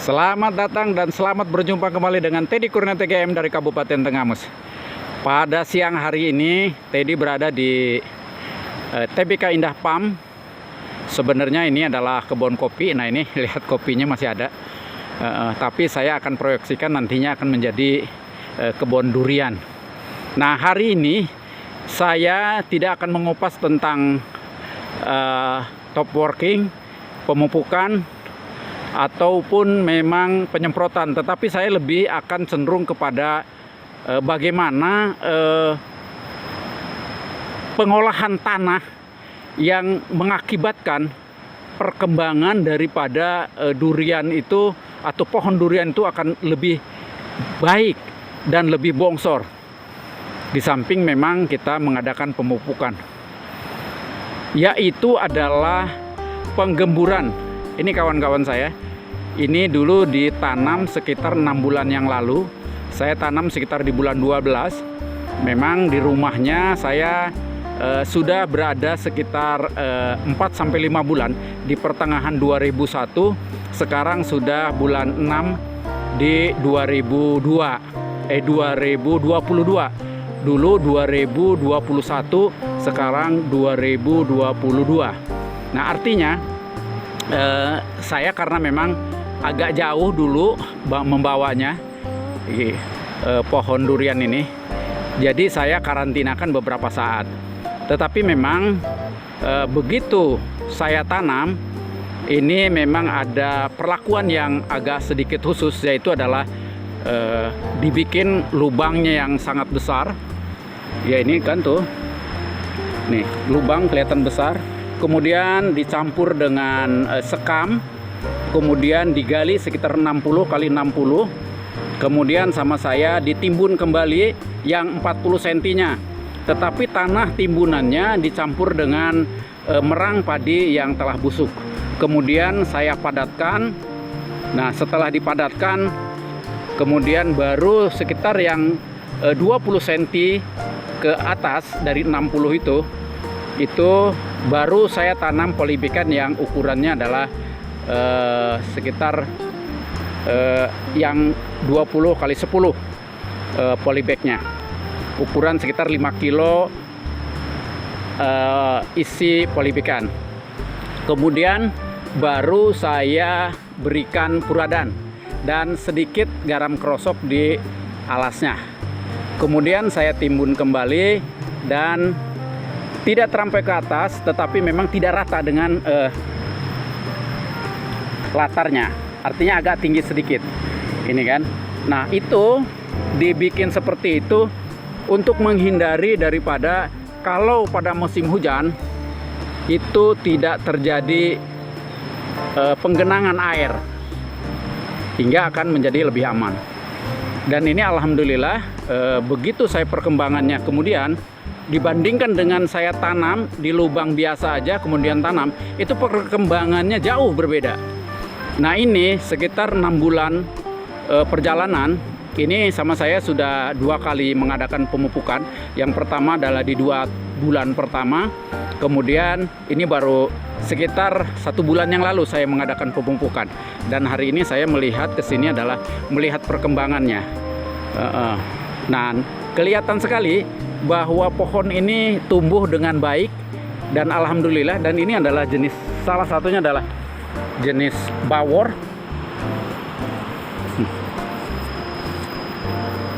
Selamat datang dan selamat berjumpa kembali dengan Teddy Kurniawan TGM dari Kabupaten Tenggamus. Pada siang hari ini, Teddy berada di TBK Indah Palm. Sebenarnya ini adalah kebun kopi. Nah ini lihat kopinya masih ada. Tapi saya akan proyeksikan nantinya akan menjadi kebun durian. Nah hari ini saya tidak akan mengupas tentang top working, pemupukan, ataupun memang penyemprotan, tetapi saya lebih akan cenderung kepada bagaimana pengolahan tanah yang mengakibatkan perkembangan daripada durian itu atau pohon durian itu akan lebih baik dan lebih bongsor. Di samping memang kita mengadakan pemupukan, yaitu adalah penggemburan. Ini kawan-kawan saya, ini dulu ditanam sekitar 6 bulan yang lalu. Saya tanam sekitar di bulan 12. Memang di rumahnya saya sudah berada sekitar 4-5 bulan. Di pertengahan 2001, sekarang sudah bulan 6 di 2022. Dulu 2021, sekarang 2022. Nah artinya saya karena memang agak jauh dulu membawanya pohon durian ini, jadi saya karantinakan beberapa saat. Tetapi memang begitu saya tanam, ini memang ada perlakuan yang agak sedikit khusus, yaitu adalah dibikin lubangnya yang sangat besar. Ya ini kan tuh, nih lubang kelihatan besar. Kemudian dicampur dengan sekam, kemudian digali sekitar 60 kali 60. Kemudian sama saya ditimbun kembali yang 40 cm-nya. Tetapi tanah timbunannya dicampur dengan merang padi yang telah busuk. Kemudian saya padatkan. Nah, setelah dipadatkan, kemudian baru sekitar yang 20 cm ke atas dari 60 itu baru saya tanam polybagan yang ukurannya adalah sekitar yang 20 kali 10 polybagnya, ukuran sekitar 5 kilo isi polybagan. Kemudian baru saya berikan puradan dan sedikit garam krosok di alasnya. Kemudian saya timbun kembali dan tidak terampai ke atas, tetapi memang tidak rata dengan latarnya. Artinya agak tinggi sedikit. Ini kan. Nah, itu dibikin seperti itu untuk menghindari daripada kalau pada musim hujan itu tidak terjadi penggenangan air, hingga akan menjadi lebih aman. Dan ini alhamdulillah begitu saya perkembangannya kemudian dibandingkan dengan saya tanam di lubang biasa aja kemudian tanam, itu perkembangannya jauh berbeda. Nah ini sekitar 6 bulan perjalanan, ini sama saya sudah 2 kali mengadakan pemupukan. Yang pertama adalah di 2 bulan pertama, kemudian ini baru sekitar 1 bulan yang lalu saya mengadakan pemupukan. Dan hari ini saya melihat ke sini adalah melihat perkembangannya. Nah kelihatan sekali bahwa pohon ini tumbuh dengan baik dan alhamdulillah. Dan ini adalah jenis, salah satunya adalah jenis bawor.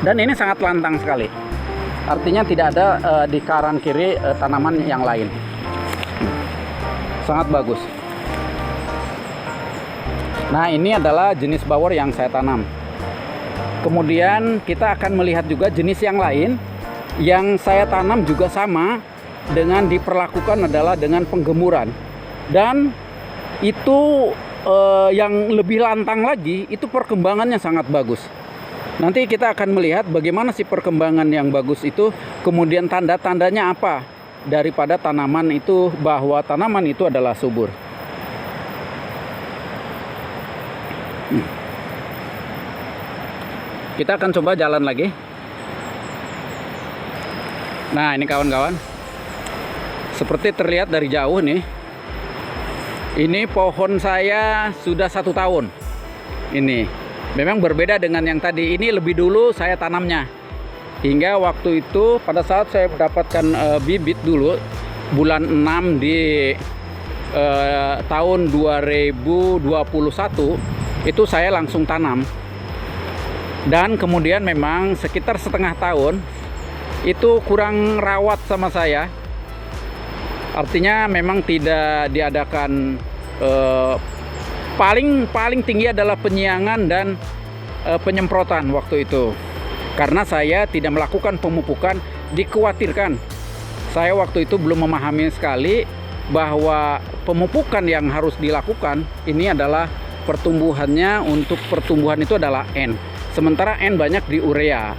Dan ini sangat lantang sekali, artinya tidak ada di kanan kiri tanaman yang lain. Sangat bagus. Nah ini adalah jenis bawor yang saya tanam. Kemudian kita akan melihat juga jenis yang lain yang saya tanam juga sama, dengan diperlakukan adalah dengan penggemuran. Dan itu yang lebih lantang lagi, itu perkembangannya sangat bagus. Nanti kita akan melihat bagaimana sih perkembangan yang bagus itu, kemudian tanda-tandanya apa daripada tanaman itu, bahwa tanaman itu adalah subur. Kita akan coba jalan lagi. Nah ini kawan-kawan, seperti terlihat dari jauh nih, ini pohon saya sudah 1 tahun. Ini memang berbeda dengan yang tadi. Ini lebih dulu saya tanamnya. Hingga waktu itu pada saat saya mendapatkan bibit dulu bulan 6 di tahun 2021 itu saya langsung tanam. Dan kemudian memang sekitar setengah tahun itu kurang rawat sama saya. Artinya memang tidak diadakan paling tinggi adalah penyiangan dan penyemprotan waktu itu. Karena saya tidak melakukan pemupukan, dikhawatirkan. Saya waktu itu belum memahami sekali bahwa pemupukan yang harus dilakukan ini adalah pertumbuhannya, untuk pertumbuhan itu adalah N. Sementara N banyak di urea.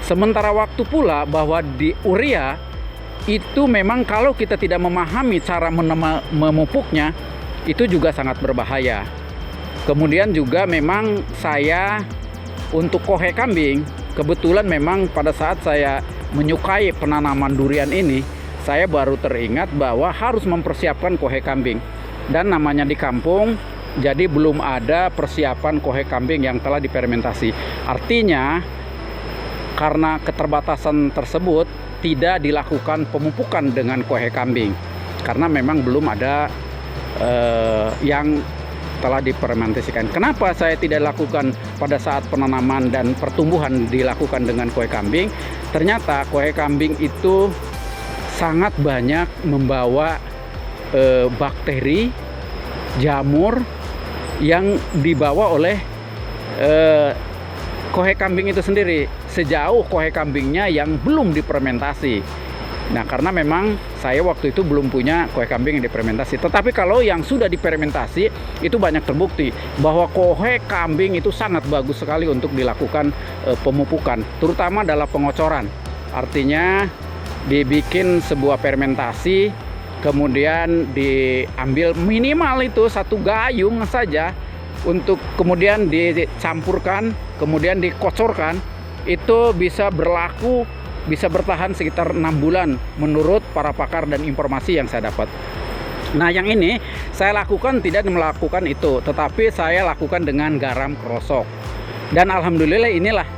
Sementara waktu pula bahwa di urea itu memang kalau kita tidak memahami cara memupuknya, itu juga sangat berbahaya. Kemudian juga memang saya untuk kohe kambing, kebetulan memang pada saat saya menyukai penanaman durian ini, saya baru teringat bahwa harus mempersiapkan kohe kambing. Dan namanya di kampung, jadi belum ada persiapan kohe kambing yang telah difermentasi. Artinya, karena keterbatasan tersebut, tidak dilakukan pemupukan dengan kohe kambing. Karena memang belum ada yang telah difermentasikan. Kenapa saya tidak lakukan pada saat penanaman dan pertumbuhan dilakukan dengan kohe kambing? Ternyata kohe kambing itu sangat banyak membawa bakteri, jamur yang dibawa oleh kohe kambing itu sendiri, sejauh kohe kambingnya yang belum difermentasi. Nah, karena memang saya waktu itu belum punya kohe kambing yang difermentasi. Tetapi kalau yang sudah difermentasi, itu banyak terbukti bahwa kohe kambing itu sangat bagus sekali untuk dilakukan pemupukan, terutama dalam pengocoran. Artinya dibikin sebuah fermentasi, kemudian diambil minimal itu 1 gayung saja, untuk kemudian dicampurkan, kemudian dikocorkan. Itu bisa bertahan sekitar 6 bulan menurut para pakar dan informasi yang saya dapat. Nah, yang ini saya lakukan tidak melakukan itu, tetapi saya lakukan dengan garam krosok. Dan alhamdulillah inilah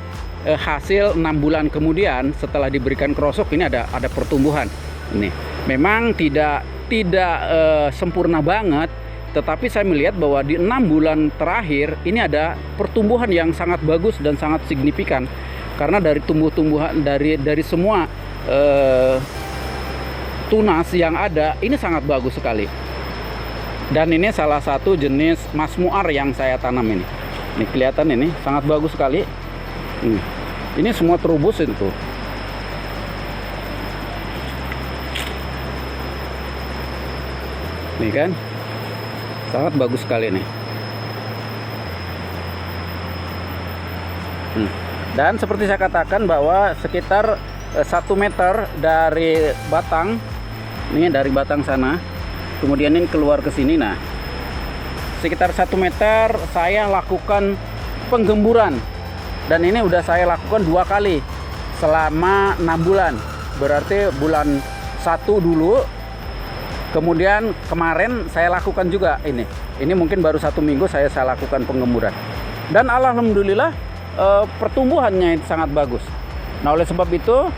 hasil 6 bulan kemudian setelah diberikan krosok, ini ada pertumbuhan. Ini memang tidak sempurna banget, tetapi saya melihat bahwa di 6 bulan terakhir ini ada pertumbuhan yang sangat bagus dan sangat signifikan. Karena dari tumbuhan dari semua tunas yang ada, ini sangat bagus sekali. Dan ini salah satu jenis masmuar yang saya tanam ini. Ini kelihatan, ini sangat bagus sekali. Ini semua terubus itu. Ini kan sangat bagus sekali nih. Dan seperti saya katakan bahwa sekitar 1 meter dari batang, ini dari batang sana, kemudian ini keluar ke sini. Nah, sekitar 1 meter saya lakukan penggemburan, dan ini udah saya lakukan 2 kali selama 6 bulan. Berarti bulan 1 dulu, kemudian kemarin saya lakukan juga ini. Ini mungkin baru 1 minggu saya lakukan penggemburan, dan alhamdulillah pertumbuhannya sangat bagus. Nah, oleh sebab itu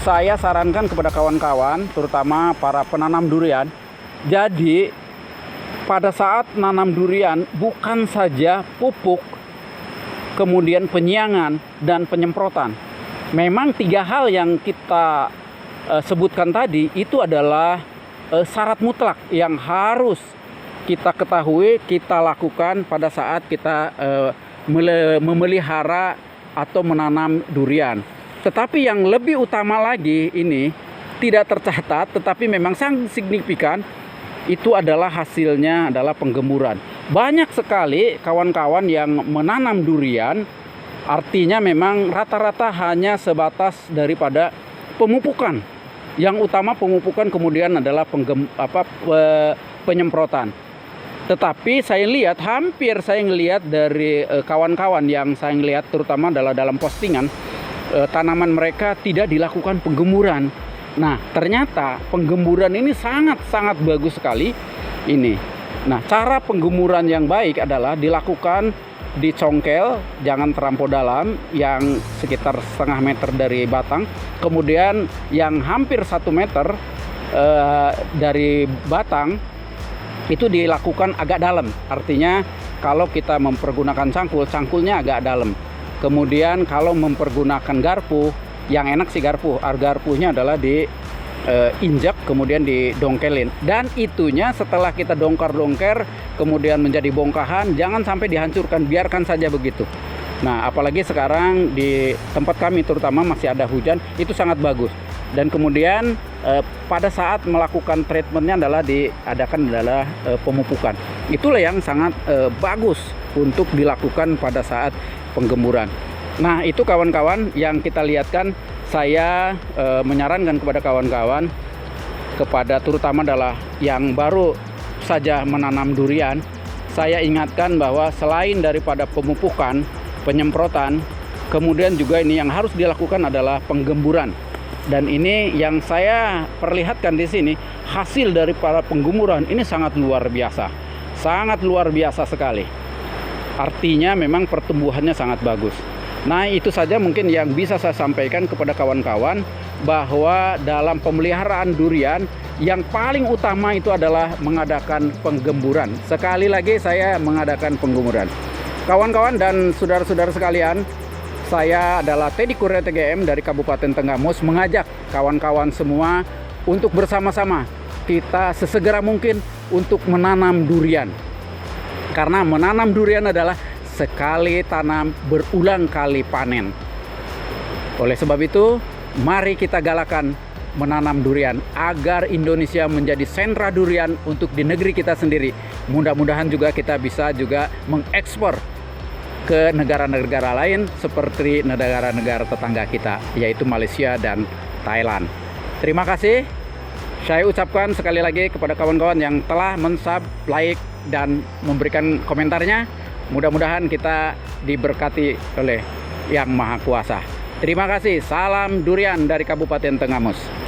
saya sarankan kepada kawan-kawan, terutama para penanam durian, jadi pada saat nanam durian bukan saja pupuk, kemudian penyiangan dan penyemprotan. Memang 3 hal yang kita sebutkan tadi itu adalah syarat mutlak yang harus kita ketahui, kita lakukan pada saat kita memelihara atau menanam durian. Tetapi yang lebih utama lagi ini tidak tercatat, tetapi memang sangat signifikan, itu adalah hasilnya adalah penggemburan. Banyak sekali kawan-kawan yang menanam durian, artinya memang rata-rata hanya sebatas daripada pemupukan. Yang utama pemupukan, kemudian adalah penyemprotan. Tetapi saya lihat, hampir saya ngelihat dari kawan-kawan yang saya lihat, terutama dalam postingan, tanaman mereka tidak dilakukan penggemburan. Nah, ternyata penggemburan ini sangat-sangat bagus sekali ini. Nah, cara penggemburan yang baik adalah dilakukan dicongkel, jangan terlampau dalam, yang sekitar setengah meter dari batang. Kemudian yang hampir 1 meter dari batang itu dilakukan agak dalam. Artinya kalau kita mempergunakan cangkul, cangkulnya agak dalam. Kemudian kalau mempergunakan garpu, yang enak sih garpunya adalah injak kemudian didongkelin, dan itunya setelah kita dongkar kemudian menjadi bongkahan, jangan sampai dihancurkan, biarkan saja begitu. Nah, apalagi sekarang di tempat kami terutama masih ada hujan, itu sangat bagus. Dan kemudian pada saat melakukan treatmentnya diadakan pemupukan. Itulah yang sangat bagus untuk dilakukan pada saat penggemburan. Nah, itu kawan-kawan yang kita lihatkan. Saya menyarankan kepada kawan-kawan, terutama adalah yang baru saja menanam durian, saya ingatkan bahwa selain daripada pemupukan, penyemprotan, kemudian juga ini yang harus dilakukan adalah penggemburan. Dan ini yang saya perlihatkan di sini, hasil dari para penggemburan ini sangat luar biasa sekali. Artinya memang pertumbuhannya sangat bagus. Nah, itu saja mungkin yang bisa saya sampaikan kepada kawan-kawan, bahwa dalam pemeliharaan durian yang paling utama itu adalah mengadakan penggemburan. Sekali lagi saya mengadakan penggemburan. Kawan-kawan dan saudara-saudara sekalian, saya adalah Teddy Kurnia TGM dari Kabupaten Tenggamus, mengajak kawan-kawan semua untuk bersama-sama kita sesegera mungkin untuk menanam durian. Karena menanam durian adalah sekali tanam berulang kali panen. Oleh sebab itu, mari kita galakan menanam durian agar Indonesia menjadi sentra durian untuk di negeri kita sendiri. Mudah-mudahan juga kita bisa juga mengekspor ke negara-negara lain seperti negara-negara tetangga kita, yaitu Malaysia dan Thailand. Terima kasih. Saya ucapkan sekali lagi kepada kawan-kawan yang telah men-sub, like, dan memberikan komentarnya. Mudah-mudahan kita diberkati oleh Yang Maha Kuasa. Terima kasih. Salam durian dari Kabupaten Tenggamus.